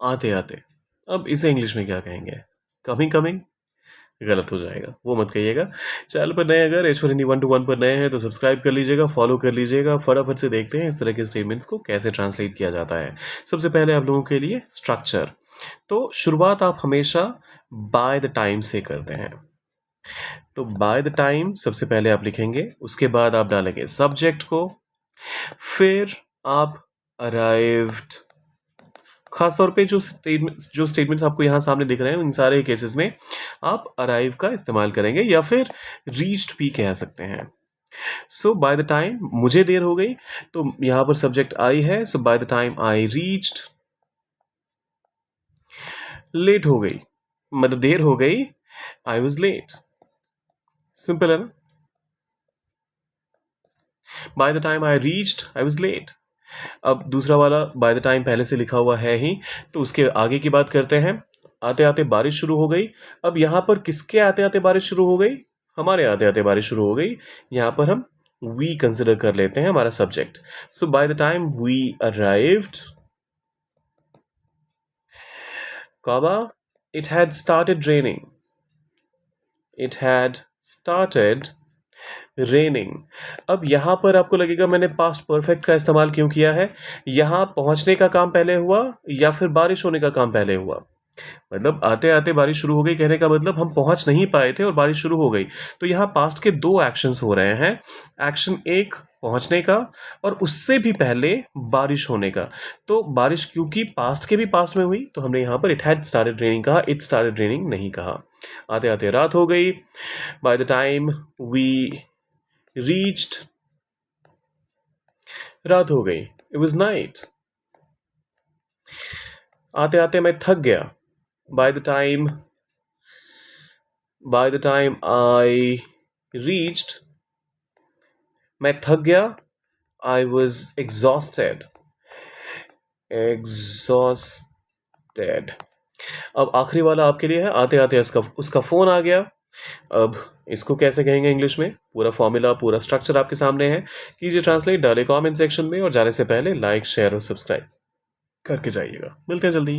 आते आते। अब इसे इंग्लिश में क्या कहेंगे? Coming coming? गलत हो जाएगा, वो मत कहिएगा। चैनल पर नए अगर एच फॉर हिंदी 1 to 1 पर नए हैं तो सब्सक्राइब कर लीजिएगा, फॉलो कर लीजिएगा। फटाफट से देखते हैं इस तरह के स्टेटमेंट्स को कैसे ट्रांसलेट किया जाता है। सबसे पहले आप लोगों के लिए स्ट्रक्चर। तो शुरुआत आप हमेशा बाय द टाइम से करते हैं। तो बाय द टाइम सबसे पहले आप लिखेंगे, उसके बाद आप डालेंगे सब्जेक्ट को, फिर आप अराइव्ड। खासतौर पे जो स्टेटमेंट्स आपको यहाँ सामने दिख रहे हैं उन सारे केसेस में आप अराइव का इस्तेमाल करेंगे या फिर रीच्ड भी कह सकते हैं। सो बाय द टाइम मुझे देर हो गई तो यहाँ पर सब्जेक्ट आई है, so by the time I reached. Late हो गई मतलब देर हो गई, आई वॉज लेट। सिंपल है ना? By the time I reached I was late. अब दूसरा वाला बाय द टाइम पहले से लिखा हुआ है ही, तो उसके आगे की बात करते हैं। आते आते बारिश शुरू हो गई। अब यहाँ पर किसके आते आते बारिश शुरू हो गई? हमारे आते आते बारिश शुरू हो गई। यहाँ पर हम वी कंसिडर कर लेते हैं हमारा subject. So by the time we arrived, comma, it had started raining. It had started raining. अब यहां पर आपको लगेगा मैंने पास्ट परफेक्ट का इस्तेमाल क्यों किया है? यहां पहुंचने का काम पहले हुआ या फिर बारिश होने का काम पहले हुआ? मतलब आते आते बारिश शुरू हो गई कहने का मतलब हम पहुंच नहीं पाए थे और बारिश शुरू हो गई। तो यहाँ पास्ट के दो एक्शंस हो रहे हैं। एक्शन एक पहुंचने का और उससे भी पहले बारिश होने का। तो बारिश क्योंकि पास्ट के भी पास्ट में हुई तो हमने यहाँ पर इट हैड स्टार्टेड रेनिंग कहा, इट स्टार्टेड रेनिंग नहीं कहा। आते आते रात हो गई। By the time we reached, रात हो गई, इट वॉज नाइट। आते आते मैं थक गया। Bye the time I reached, मैं थक गया, आई वॉज एग्जॉस्टेड। अब आखिरी वाला आपके लिए है। आते आते उसका फोन आ गया। अब इसको कैसे कहेंगे इंग्लिश में? पूरा फॉर्मूला पूरा स्ट्रक्चर आपके सामने है। कीजिए ट्रांसलेट, डाले कमेंट सेक्शन में और जाने से पहले लाइक शेयर और सब्सक्राइब करके जाइएगा। मिलते हैं जल्दी।